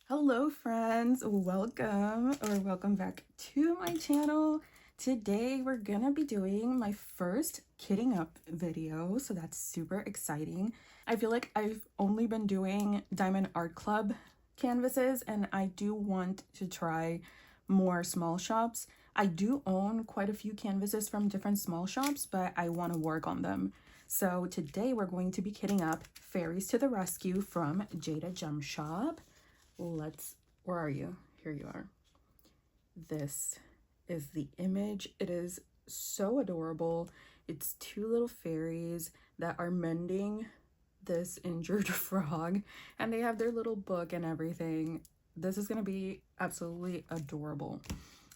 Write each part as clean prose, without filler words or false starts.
Hello friends, welcome back to my channel. Today we're gonna be doing my first kitting up video, so that's super exciting. I feel like I've only been doing Diamond Art Club canvases and I do want to try more small shops. I do own quite a few canvases from different small shops, but I want to work on them. So today we're going to be kitting up Fairies to the Rescue from Jaded Gem Shop. Where are you? Here you are. This is the image. It is so adorable. It's two little fairies that are mending this injured frog, and they have their little book and everything. This is gonna be absolutely adorable.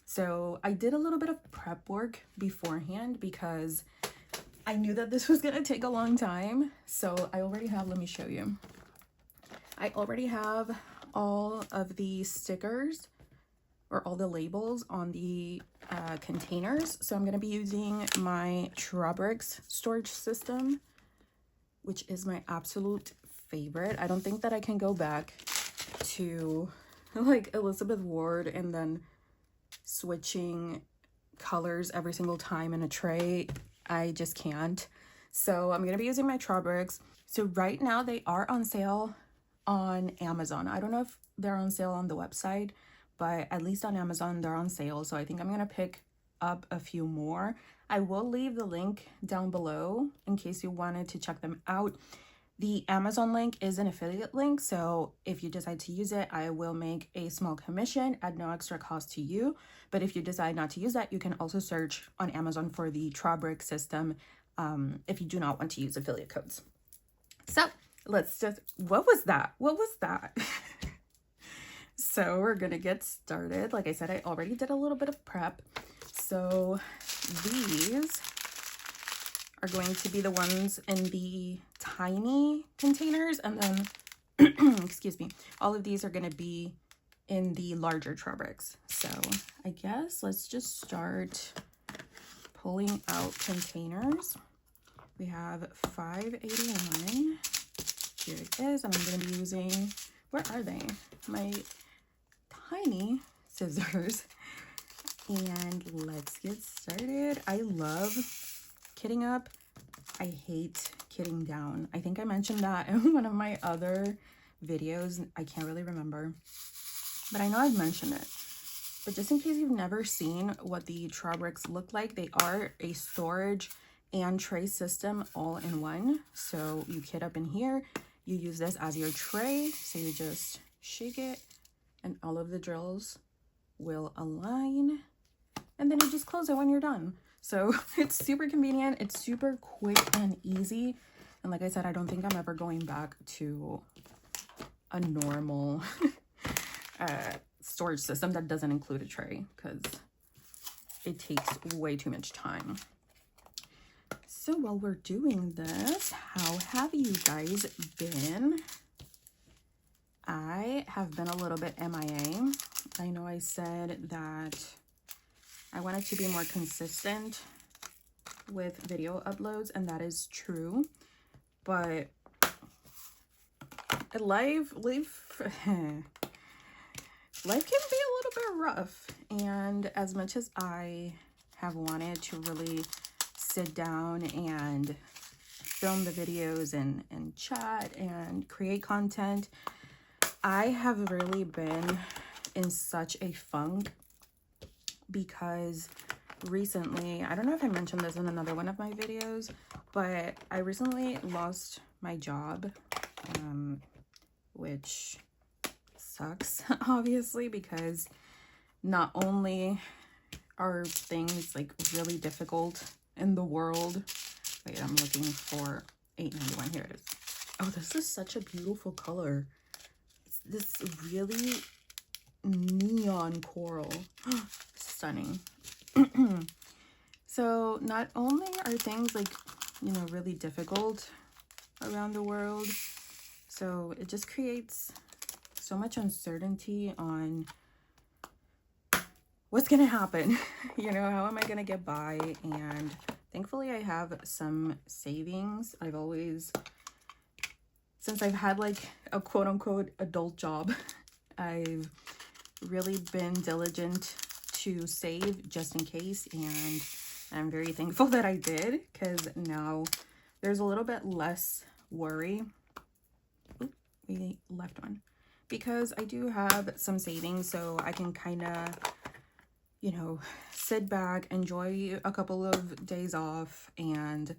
So I did a little bit of prep work beforehand because I knew that this was gonna take a long time. So I already have, let me show you. I already have all of the stickers or all the labels on the containers. So I'm going to be using my Trabricks storage system, which is my absolute favorite. I don't think that I can go back to like Elizabeth Ward and then switching colors every single time in a tray. I just can't. So I'm going to be using my Trabricks. So right now they are on sale on Amazon. I don't know if they're on sale on the website, but at least on Amazon they're on sale. So I think I'm gonna pick up a few more. I will leave the link down below in case you wanted to check them out. The Amazon link is an affiliate link, so if you decide to use it, I will make a small commission at no extra cost to you. But if you decide not to use that, you can also search on Amazon for the Trabrick system if you do not want to use affiliate codes. So let's just, what was that? So we're gonna get started. Like I said, I already did a little bit of prep. So these are going to be the ones in the tiny containers, and then excuse me, all of these are gonna be in the larger Trabricks. So I guess let's just start pulling out containers. We have 581. Here it is, and I'm going to be using, where are they? My tiny scissors. And let's get started. I love kitting up. I hate kitting down. I think I mentioned that in one of my other videos. I can't really remember, but I know I've mentioned it. But just in case you've never seen what the Trabricks look like, they are a storage and tray system all in one. So you kit up in here. You use this as your tray, so you just shake it and all of the drills will align, and then you just close it when you're done. So it's super convenient, it's super quick and easy, and like I said, I don't think I'm ever going back to a normal storage system that doesn't include a tray because it takes way too much time. So while we're doing this, how have you guys been? I have been a little bit MIA. I know I said that I wanted to be more consistent with video uploads, and that is true. But life can be a little bit rough. And as much as I have wanted to really sit down and film the videos and chat and create content, I have really been in such a funk because recently, I don't know if I mentioned this in another one of my videos, but I recently lost my job, which sucks obviously, because not only are things like really difficult in the world. Wait, I'm looking for 891. Here it is. Oh, this is such a beautiful color. It's this really neon coral. Stunning. So not only are things like, you know, really difficult around the world, so it just creates so much uncertainty on what's gonna happen. You know, how am I gonna get by? And thankfully I have some savings. I've always, since I've had like a quote-unquote adult job, I've really been diligent to save just in case, and I'm very thankful that I did, because now there's a little bit less worry. Oop, we left one. Because I do have some savings, so I can kind of, you know, sit back, enjoy a couple of days off, and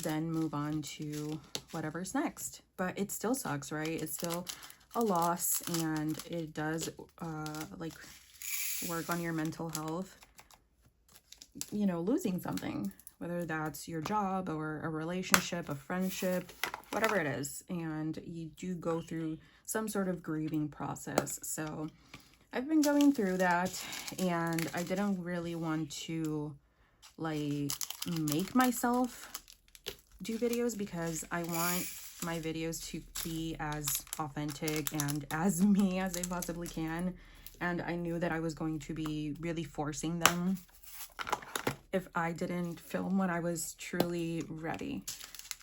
then move on to whatever's next. But it still sucks, right? It's still a loss, and it does like work on your mental health, you know, losing something, whether that's your job or a relationship, a friendship, whatever it is, and you do go through some sort of grieving process. So I've been going through that, and I didn't really want to like make myself do videos, because I want my videos to be as authentic and as me as they possibly can. And I knew that I was going to be really forcing them if I didn't film when I was truly ready.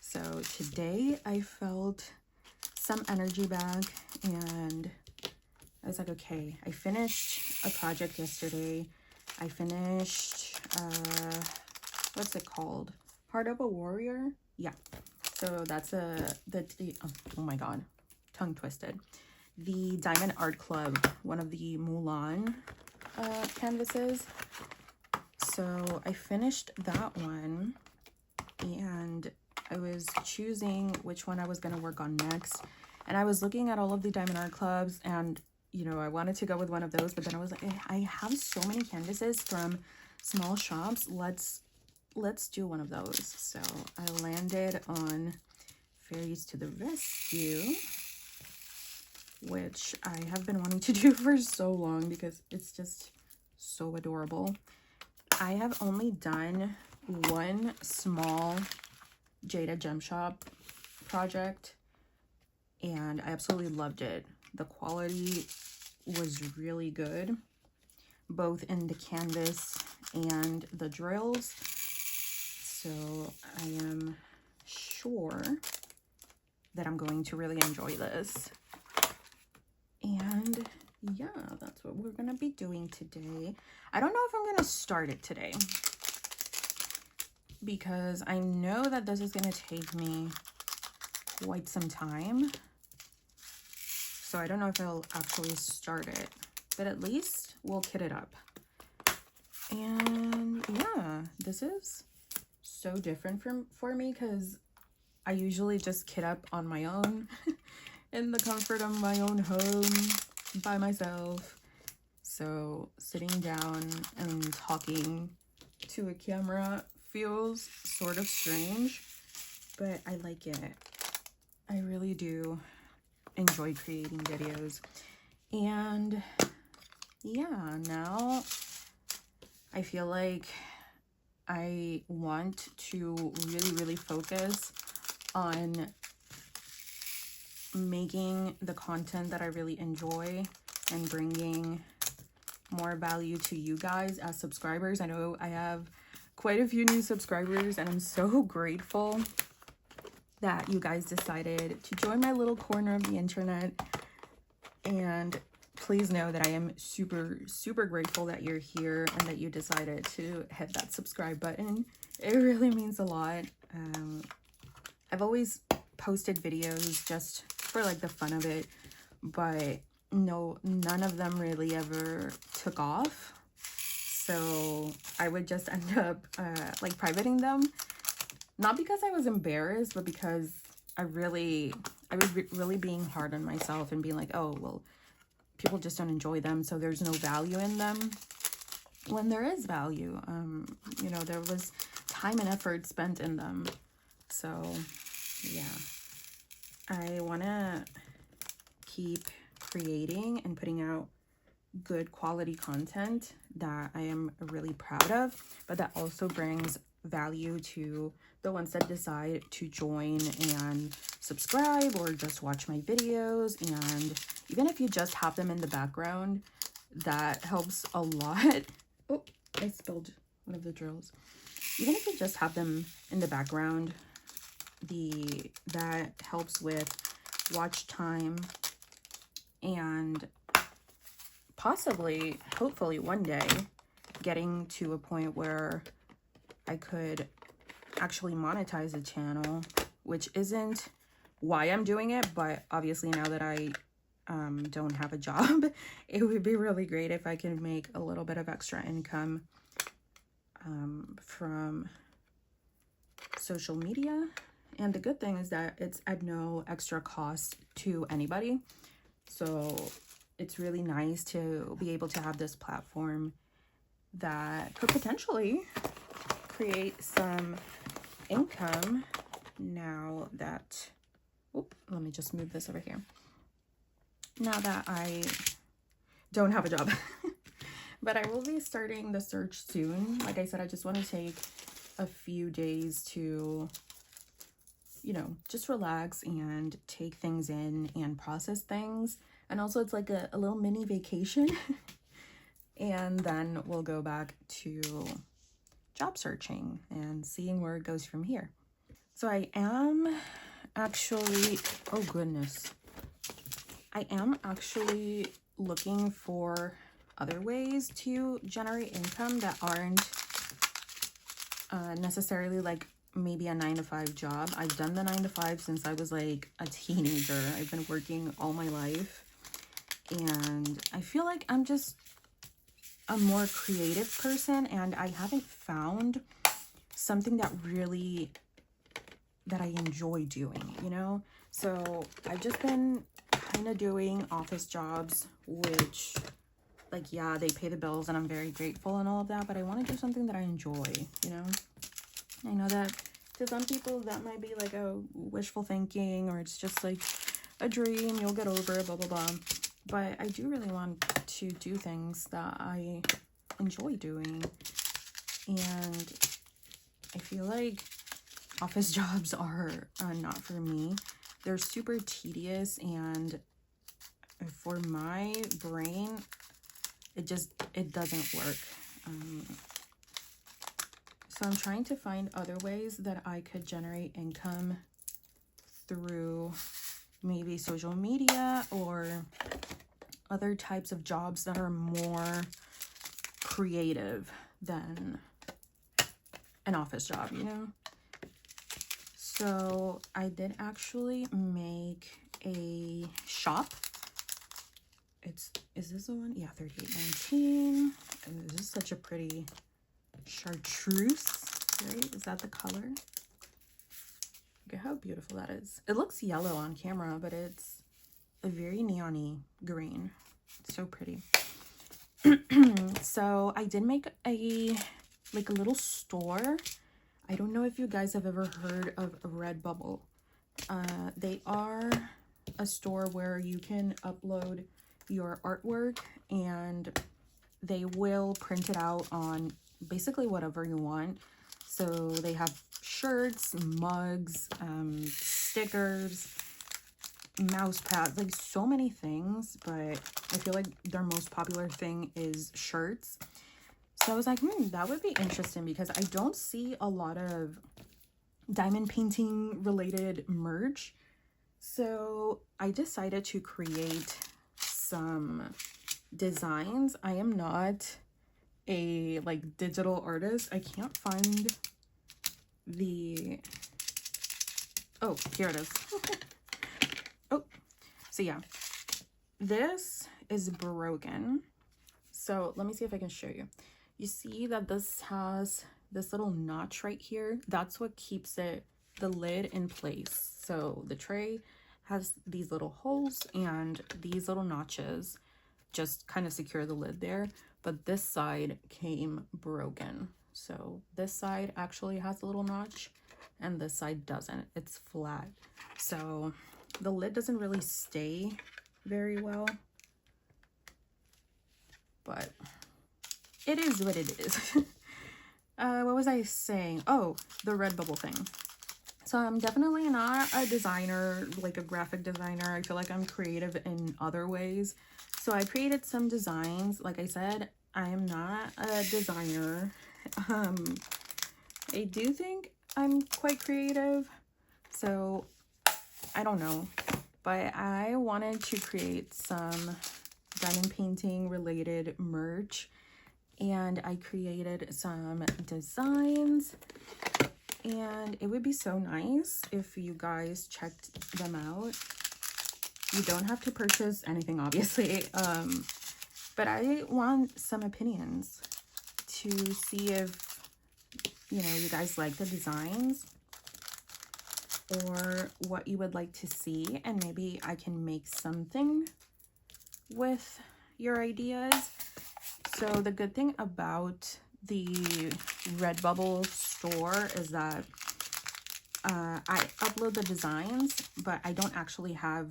So today I felt some energy back, and I was like, okay, I finished a project yesterday. I finished, what's it called? Heart of a Warrior? Yeah. So that's oh my God, tongue twisted. The Diamond Art Club, one of the Mulan canvases. So I finished that one, and I was choosing which one I was going to work on next. And I was looking at all of the Diamond Art Clubs, and, you know, I wanted to go with one of those, but then I was like, I have so many canvases from small shops. Let's do one of those. So I landed on Fairies to the Rescue, which I have been wanting to do for so long because it's just so adorable. I have only done one small Jaded Gem Shop project, and I absolutely loved it. The quality was really good, both in the canvas and the drills. So I am sure that I'm going to really enjoy this. And yeah, that's what we're gonna be doing today. I don't know if I'm gonna start it today, because I know that this is gonna take me quite some time. So I don't know if I'll actually start it, but at least we'll kit it up. And yeah, this is so different for me, because I usually just kit up on my own in the comfort of my own home by myself. So sitting down and talking to a camera feels sort of strange, but I like it. I really do enjoy creating videos. And yeah, now I feel like I want to really focus on making the content that I really enjoy and bringing more value to you guys as subscribers. I know I have quite a few new subscribers, and I'm so grateful that you guys decided to join my little corner of the internet. And please know that I am super grateful that you're here and that you decided to hit that subscribe button. It really means a lot. I've always posted videos just for like the fun of it, but none of them really ever took off. So I would just end up like privating them, not because I was embarrassed, but because I was really being hard on myself and being like, oh well, people just don't enjoy them, so there's no value in them, when there is value. You know, there was time and effort spent in them. So yeah, I want to keep creating and putting out good quality content that I am really proud of, but that also brings value to the ones that decide to join and subscribe or just watch my videos. And even if you just have them in the background, that helps a lot. Oh, I spilled one of the drills. Even if you just have them in the background, that helps with watch time and possibly, hopefully one day, getting to a point where I could actually monetize a channel, which isn't why I'm doing it, but obviously now that I don't have a job, it would be really great if I can make a little bit of extra income from social media. And the good thing is that it's at no extra cost to anybody. So it's really nice to be able to have this platform that could potentially create some income now that, let me just move this over here. Now that I don't have a job. But I will be starting the search soon. Like I said, I just want to take a few days to, you know, just relax and take things in and process things. And also it's like a little mini vacation. And then we'll go back to job searching and seeing where it goes from here. So I am actually, oh goodness, I am actually looking for other ways to generate income that aren't necessarily like maybe a 9-to-5 job. I've done the 9-to-5 since I was like a teenager. I've been working all my life, and I feel like I'm just a more creative person, and I haven't found something that I enjoy doing, you know? So I've just been kind of doing office jobs, which, like, yeah, they pay the bills and I'm very grateful and all of that, but I want to do something that I enjoy, you know? I know that to some people that might be like a wishful thinking, or it's just like a dream, you'll get over it, blah, blah, blah. But I do really want to do things that I enjoy doing. And I feel like office jobs are not for me. They're super tedious, and for my brain, it doesn't work. So I'm trying to find other ways that I could generate income through maybe social media or other types of jobs that are more creative than an office job, you know? So I did actually make a shop. Is this the one? Yeah, 38.19. This is such a pretty chartreuse, right? Is that the color? Look at how beautiful that is. It looks yellow on camera, but it's a very neon-y green. It's so pretty. So I did make a little store. I don't know if you guys have ever heard of Redbubble. They are a store where you can upload your artwork and they will print it out on basically whatever you want. So they have shirts, mugs, stickers, mouse pads, like so many things, but I feel like their most popular thing is shirts. So I was like, that would be interesting because I don't see a lot of diamond painting related merch. So I decided to create some designs. I am not a digital artist. I can't find the, oh, here it is. Oh, so yeah, this is broken. So let me see if I can show you. You see that this has this little notch right here. That's what keeps the lid in place. So the tray has these little holes and these little notches just kind of secure the lid there. But this side came broken. So this side actually has a little notch and this side doesn't. It's flat. So the lid doesn't really stay very well. But it is what it is. What was I saying? Oh, the Redbubble thing. So I'm definitely not a designer, like a graphic designer. I feel like I'm creative in other ways. So I created some designs. Like I said, I am not a designer. I do think I'm quite creative. So I don't know. But I wanted to create some diamond painting related merch, and I created some designs, and it would be so nice if you guys checked them out. You don't have to purchase anything, obviously, but I want some opinions to see if, you know, you guys like the designs or what you would like to see, and maybe I can make something with your ideas. So the good thing about the Redbubble store is that I upload the designs, but I don't actually have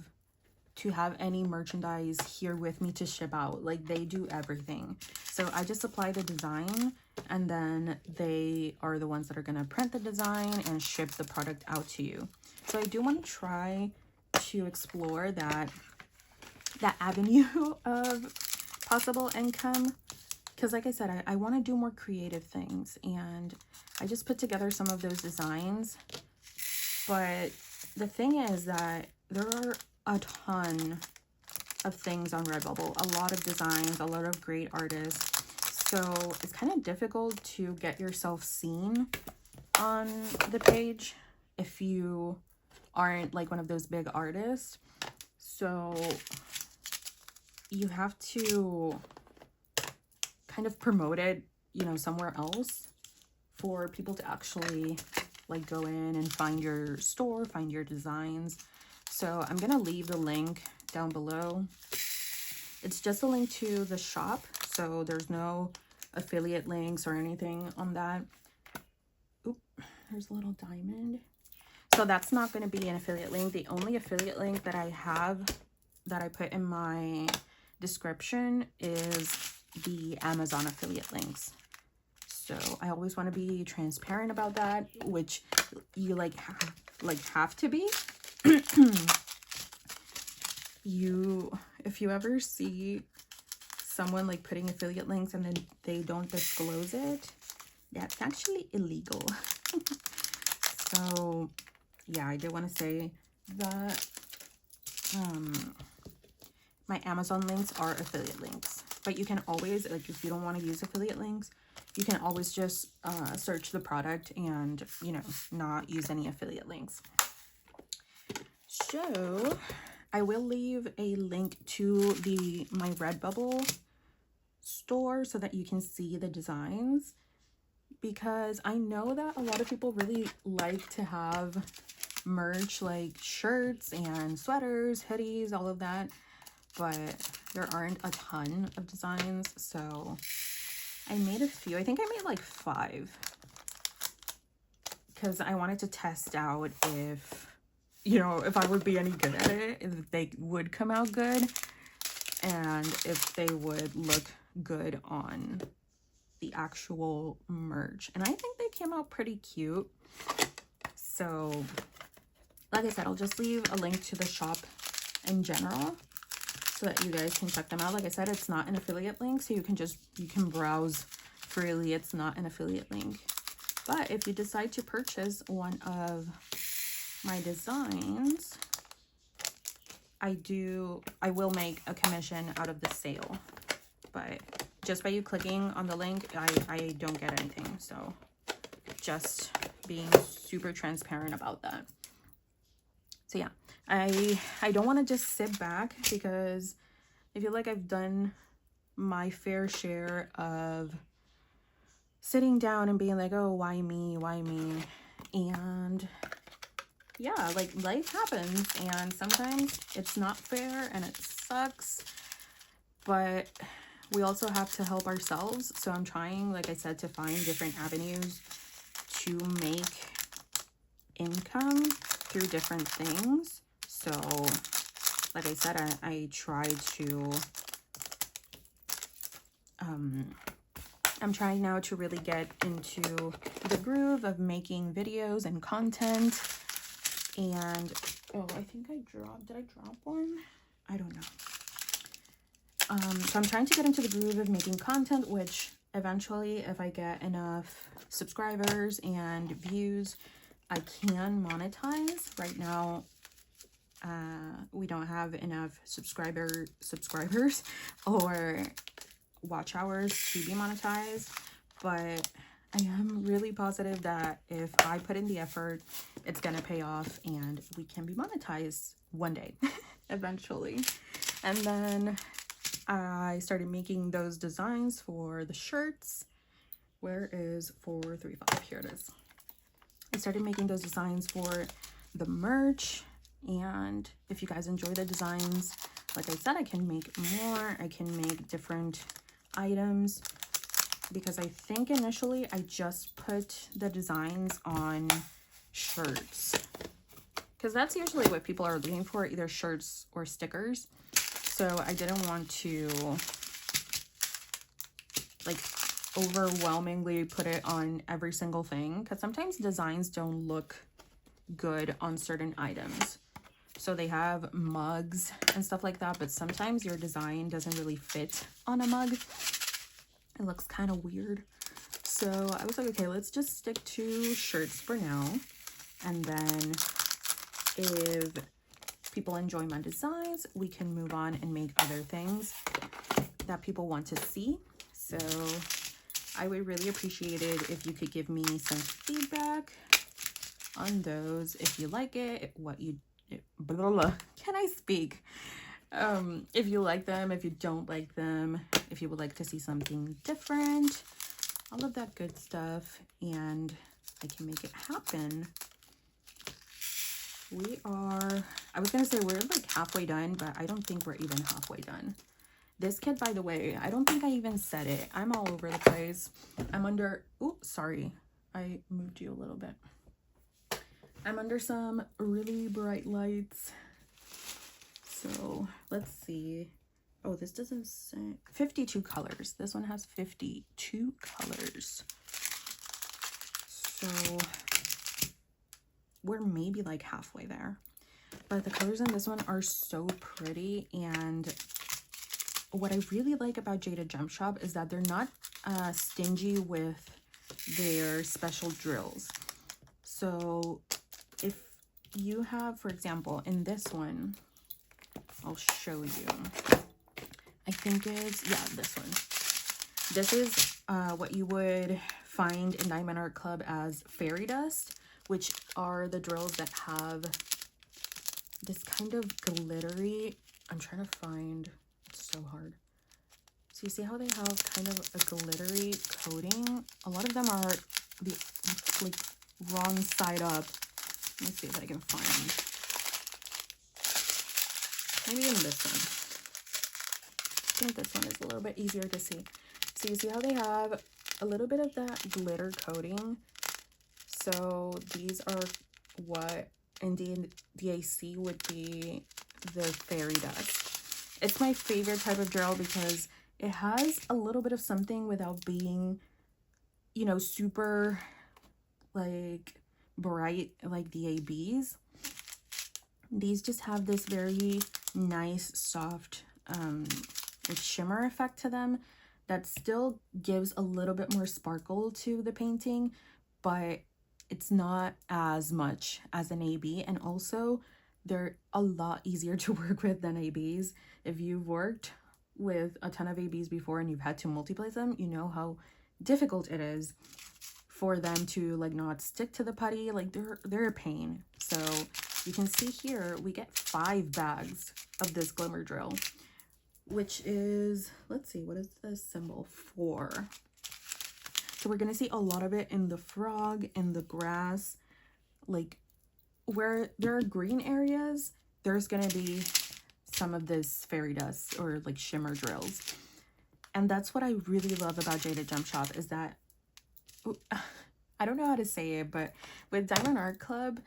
to have any merchandise here with me to ship out. Like, they do everything. So I just apply the design, and then they are the ones that are gonna print the design and ship the product out to you. So I do want to try to explore that avenue of possible income, because like I said, I want to do more creative things, and I just put together some of those designs. But the thing is that there are a ton of things on Redbubble, a lot of designs, a lot of great artists. So it's kind of difficult to get yourself seen on the page if you aren't like one of those big artists. So you have to kind of promote it, you know, somewhere else for people to actually like go in and find your store, find your designs. So I'm gonna leave the link down below. It's just a link to the shop, so there's no affiliate links or anything on that. Oop, there's a little diamond. So that's not going to be an affiliate link. The only affiliate link that I have that I put in my description is the Amazon affiliate links. So I always want to be transparent about that, which you have to be. If you ever see someone like putting affiliate links and then they don't disclose it, that's actually illegal. So yeah, I did want to say that my Amazon links are affiliate links, but you can always, like, if you don't want to use affiliate links, you can always just search the product and, you know, not use any affiliate links. So I will leave a link to my Redbubble store so that you can see the designs, because I know that a lot of people really like to have merch like shirts and sweaters, hoodies, all of that, but there aren't a ton of designs. So I made a few. I think I made like 5 because I wanted to test out if, you know, if I would be any good at it, if they would come out good, and if they would look good on the actual merch. And I think they came out pretty cute. So like I said, I'll just leave a link to the shop in general so that you guys can check them out. Like I said, it's not an affiliate link, so you can browse freely. It's not an affiliate link. But if you decide to purchase one of my designs, I will make a commission out of the sale. But just by you clicking on the link, I don't get anything. So just being super transparent about that. So yeah, I don't want to just sit back, because I feel like I've done my fair share of sitting down and being like, oh, why me? Why me? And yeah, like, life happens, and sometimes it's not fair and it sucks, but we also have to help ourselves. So I'm trying, like I said, to find different avenues to make income through different things. So like I said, I tried to I'm trying now to really get into the groove of making videos and content. And oh, I think did I drop one? I don't know. So I'm trying to get into the groove of making content, which eventually, if I get enough subscribers and views, I can monetize. Right now, we don't have enough subscribers or watch hours to be monetized, but I am really positive that if I put in the effort, it's gonna pay off and we can be monetized one day eventually. And then I started making those designs for the shirts. Where is 435? Here it is. I started making those designs for the merch, and if you guys enjoy the designs, like I said, I can make more. I can make different items, because I think initially I just put the designs on shirts, because that's usually what people are looking for, either shirts or stickers. So I didn't want to like overwhelmingly put it on every single thing, because sometimes designs don't look good on certain items. So they have mugs and stuff like that, but sometimes your design doesn't really fit on a mug. It looks kind of weird. So I was like, okay, let's just stick to shirts for now. And then if people enjoy my designs, we can move on and make other things that people want to see. So I would really appreciate it if you could give me some feedback on those. If you like it, what you blah, blah, blah. Can I speak? If you like them, if you don't like them, if you would like to see something different, all of that good stuff, and I can make it happen. I was gonna say we're like halfway done, but I don't think we're even halfway done. This kit, by the way, I don't think I even said it. I'm all over the place. I'm under, oh, sorry. I moved you a little bit. I'm under some really bright lights. So let's see. Oh, this doesn't say 52 colors. This one has 52 colors. So we're maybe like halfway there. But the colors in this one are so pretty, and what I really like about Jaded Gem Shop is that they're not stingy with their special drills. So if you have, for example, in this one, I'll show you. I think it's, yeah, this one. This is what you would find in Diamond Art Club as fairy dust, which are the drills that have this kind of glittery, I'm trying to find, it's so hard. So you see how they have kind of a glittery coating? A lot of them are the like wrong side up. Let me see if I can find. Maybe in this one. I think this one is a little bit easier to see. So you see how they have a little bit of that glitter coating? So these are what in DAC would be the fairy dust. It's my favorite type of drill because it has a little bit of something without being, you know, super like bright like the ABs. These just have this very nice soft like shimmer effect to them that still gives a little bit more sparkle to the painting, but it's not as much as an AB. And also they're a lot easier to work with than ABs. If you've worked with a ton of ABs before and you've had to multiply them, you know how difficult it is for them to like not stick to the putty. Like they're a pain. So you can see here we get 5 bags of this glimmer drill, which is, let's see, what is the symbol for? So we're gonna see a lot of it in the frog, in the grass, like where there are green areas, there's gonna be some of this fairy dust or like shimmer drills. And that's what I really love about Jaded Gem Shop is that, I don't know how to say it, but with Diamond Art Club,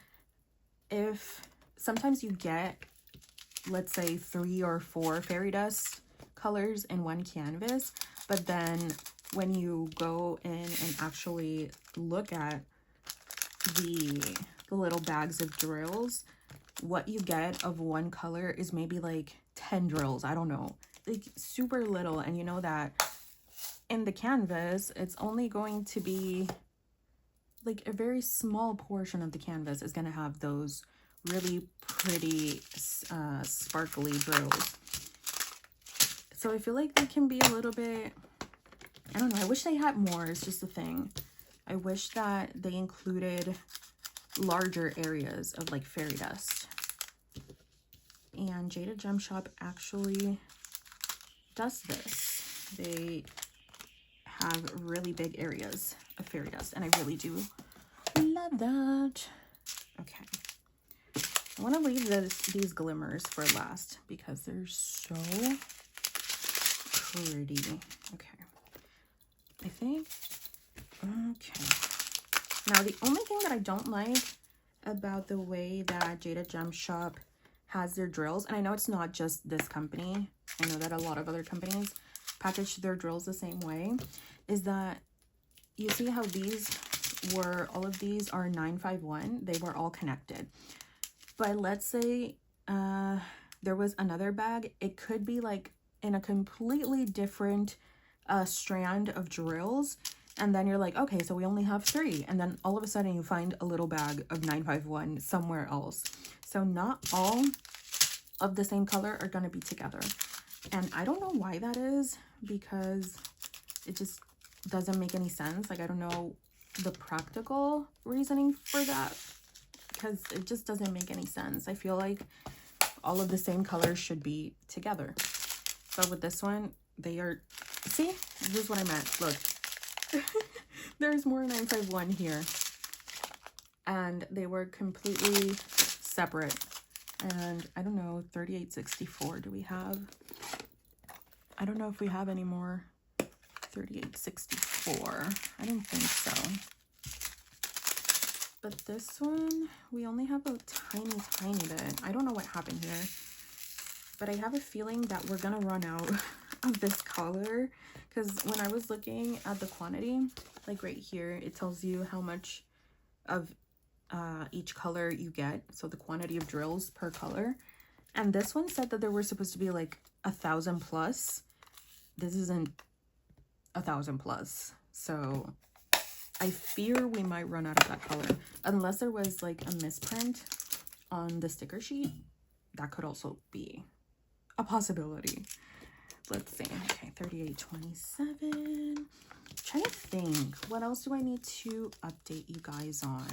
if sometimes you get, let's say 3 or 4 fairy dust colors in one canvas, but then when you go in and actually look at the little bags of drills, what you get of one color is maybe like 10 drills. I don't know, like super little. And you know that in the canvas, it's only going to be like a very small portion of the canvas is going to have those really pretty sparkly drills. So I feel like they can be a little bit, I don't know, I wish they had more, is just the thing. I wish that they included larger areas of like fairy dust. And Jaded Gem Shop actually does this. They have really big areas of fairy dust, and I really do love that. Okay, I want to leave these glimmers for last because they're so pretty. Okay, I think, okay. Now, the only thing that I don't like about the way that Jaded Gem Shop has their drills, and I know it's not just this company, I know that a lot of other companies package their drills the same way, is that you see how these were, all of these are 951, they were all connected. But let's say there was another bag, it could be like in a completely different strand of drills, and then you're like, okay, so we only have 3, and then all of a sudden you find a little bag of 951 somewhere else. So not all of the same color are going to be together, and I don't know why that is, because it just doesn't make any sense. Like, I don't know the practical reasoning for that, because it just doesn't make any sense. I feel like all of the same colors should be together. But with this one, they are, see, this is what I meant. Look, there's more 951 here, and they were completely separate. And I don't know, 3864 do we have? I don't know if we have any more 3864. I don't think so. But this one, we only have a tiny bit. I don't know what happened here, but I have a feeling that we're gonna run out of this color, because when I was looking at the quantity, like right here, it tells you how much of each color you get, so the quantity of drills per color, and this one said that there were supposed to be like 1,000 plus. This isn't 1,000 plus, so I fear we might run out of that color, unless there was like a misprint on the sticker sheet. That could also be a possibility. Let's see. Okay, 3827. Trying to think, what else do I need to update you guys on?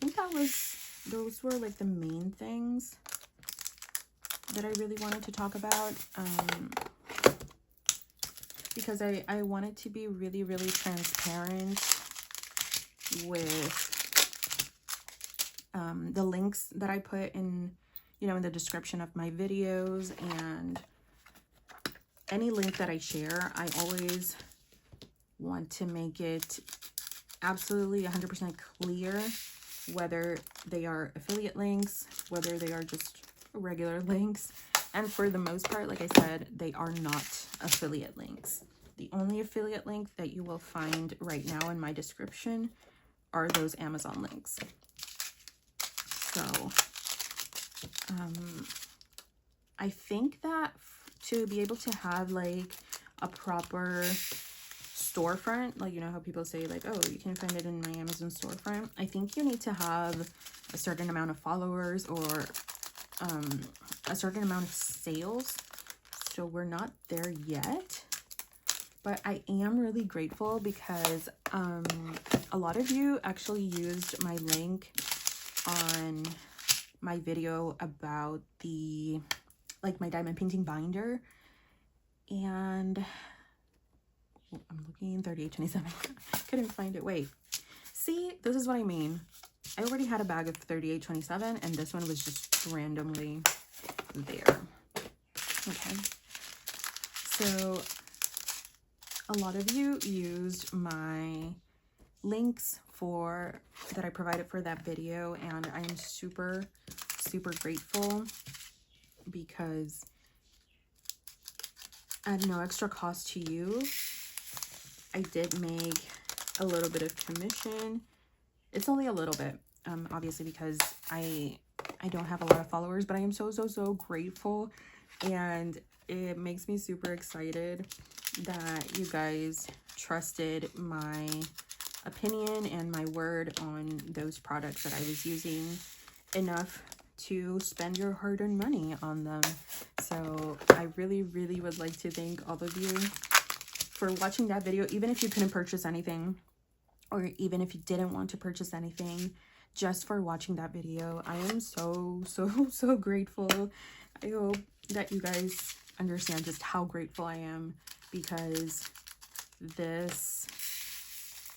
I think those were like the main things that I really wanted to talk about, because I wanted to be really transparent with the links that I put in, you know, in the description of my videos, and any link that I share, I always want to make it absolutely 100% clear whether they are affiliate links, whether they are just regular links. And for the most part, like I said, they are not affiliate links. The only affiliate link that you will find right now in my description are those Amazon links. So I think that to be able to have like a proper storefront, like, you know how people say like, oh, you can find it in my Amazon storefront, I think you need to have a certain amount of followers or a certain amount of sales. So we're not there yet, but I am really grateful because a lot of you actually used my link on my video about the, like, my diamond painting binder, and I'm looking 3827. Couldn't find it. Wait, see, this is what I mean. I already had a bag of 3827, and this one was just randomly there. Okay, so a lot of you used my links that I provided for that video, and I am super grateful, because at no extra cost to you, I did make a little bit of commission. It's only a little bit, obviously, because I don't have a lot of followers, but I am so grateful, and it makes me super excited that you guys trusted my opinion and my word on those products that I was using. enough to spend your hard-earned money on them. So I really would like to thank all of you for watching that video, even if you couldn't purchase anything, or even if you didn't want to purchase anything, just for watching that video. I am so grateful. I hope that you guys understand just how grateful I am, because this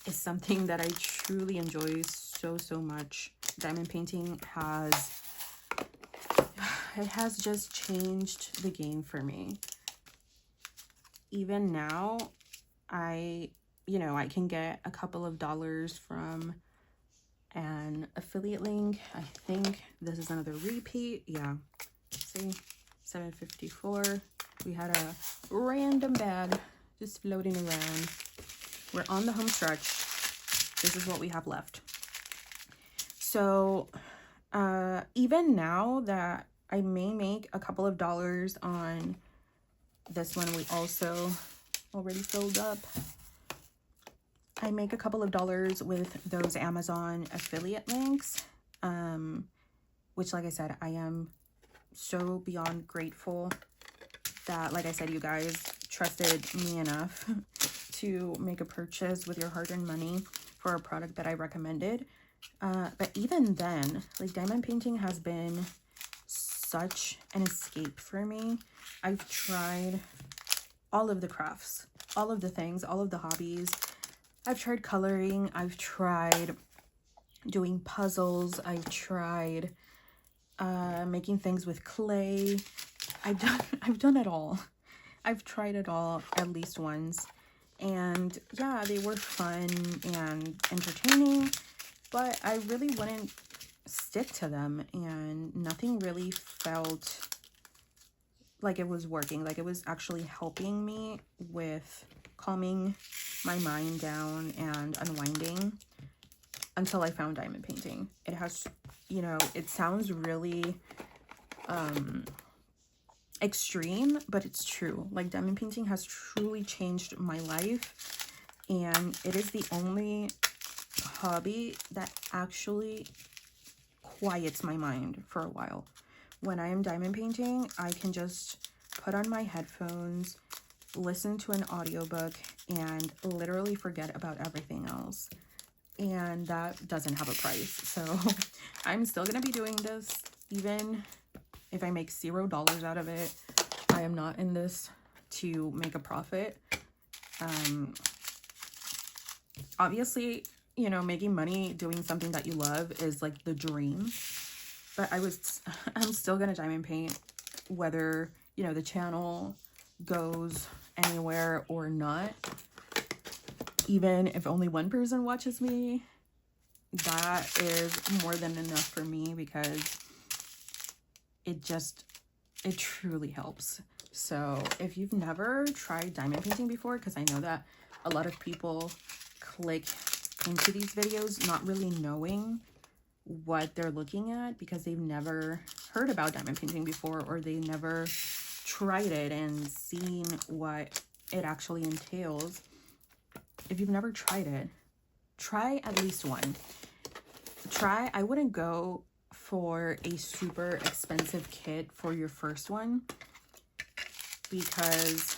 is something that I truly enjoy so much. Diamond painting has just changed the game for me. Even now, I can get a couple of dollars from an affiliate link. I think this is another repeat. Yeah, see, $7.54. We had a random bag just floating around. We're on the home stretch. This is what we have left. So even now that I may make a couple of dollars on this one, we also already filled up. I make a couple of dollars with those Amazon affiliate links, which, like I said, I am so beyond grateful that, like I said, you guys trusted me enough to make a purchase with your hard-earned money for a product that I recommended. But even then, like, diamond painting has been such an escape for me. I've tried all of the crafts, all of the things, all of the hobbies. I've tried coloring, I've tried doing puzzles, I've tried making things with clay. I've done it all. I've tried it all at least once. And yeah, they were fun and entertaining, but I really wouldn't stick to them, and nothing really felt like it was working, like it was actually helping me with calming my mind down and unwinding, until I found diamond painting. It has, it sounds really extreme, but it's true. Like, diamond painting has truly changed my life, and it is the only hobby that actually quiets my mind for a while. When I am diamond painting, I can just put on my headphones, listen to an audiobook, and literally forget about everything else. And that doesn't have a price. So I'm still gonna be doing this, even if I make $0 out of it. I am not in this to make a profit. Obviously, making money doing something that you love is like the dream. But I'm still gonna diamond paint, whether, the channel goes anywhere or not. Even if only one person watches me, that is more than enough for me, because it truly helps. So if you've never tried diamond painting before, because I know that a lot of people click into these videos not really knowing what they're looking at, because they've never heard about diamond painting before, or they never tried it and seen what it actually entails. If you've never tried it, try at least one. I wouldn't go for a super expensive kit for your first one, because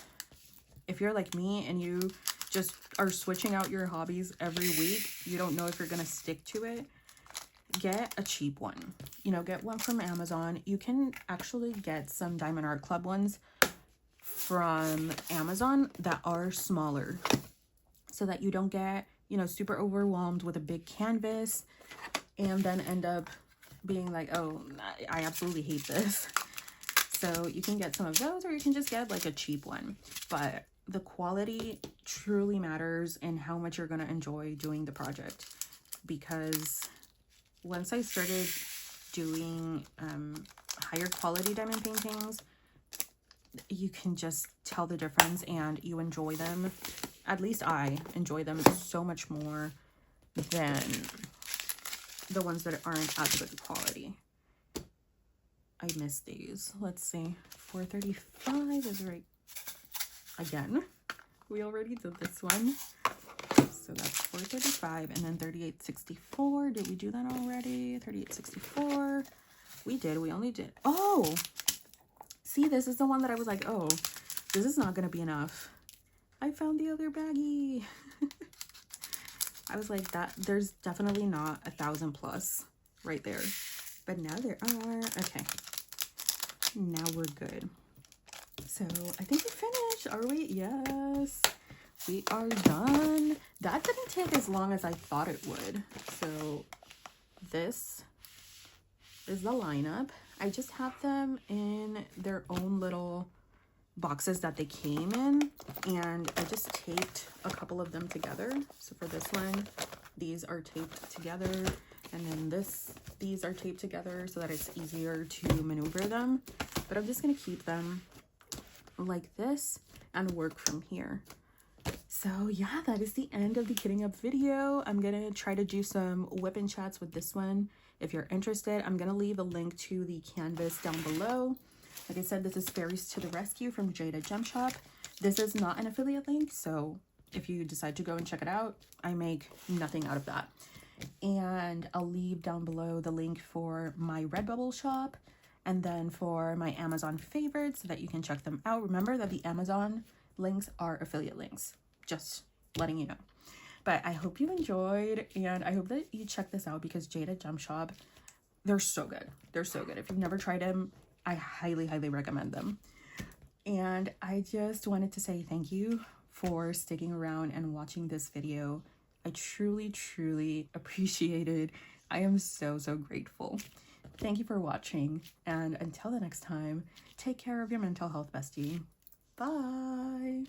if you're like me and you just are switching out your hobbies every week, you don't know if you're gonna stick to it, get a cheap one. Get one from Amazon. You can actually get some Diamond Art Club ones from Amazon that are smaller, so that you don't get, super overwhelmed with a big canvas and then end up being like, oh, I absolutely hate this. So you can get some of those, or you can just get like a cheap one. But the quality truly matters in how much you're going to enjoy doing the project. Because once I started doing higher quality diamond paintings, you can just tell the difference, and you enjoy them. At least I enjoy them so much more than the ones that aren't as good quality. I miss these. Let's see. 435 is right. Again, we already did this one. So that's 435 and then 38.64. Did we do that already? 38.64. We did. We only did. Oh, see, this is the one that I was like, oh, this is not going to be enough. I found the other baggie. I was like, that there's definitely not 1,000 plus right there. But now there are. Okay. Now we're good. So I think we finished. Are we? Yes. We are done. That didn't take as long as I thought it would. So this is the lineup. I just have them in their own little boxes that they came in, and I just taped a couple of them together. So for this one, these are taped together, and then these are taped together so that it's easier to maneuver them. But I'm just gonna keep them like this and work from here. So yeah, that is the end of the kitting up video. I'm gonna try to do some whip and chats with this one. If you're interested, I'm gonna leave a link to the canvas down below. Like I said, this is Fairies to the Rescue from Jaded Gem Shop. This is not an affiliate link, so if you decide to go and check it out, I make nothing out of that. And I'll leave down below the link for my Redbubble shop and then for my Amazon favorites so that you can check them out. Remember that the Amazon links are affiliate links, just letting you know. But I hope you enjoyed, and I hope that you check this out because Jaded Gem Shop, they're so good. They're so good. If you've never tried them, I highly, highly recommend them. And I just wanted to say thank you for sticking around and watching this video. I truly, truly appreciate it. I am so, so grateful. Thank you for watching. And until the next time, take care of your mental health, bestie. Bye.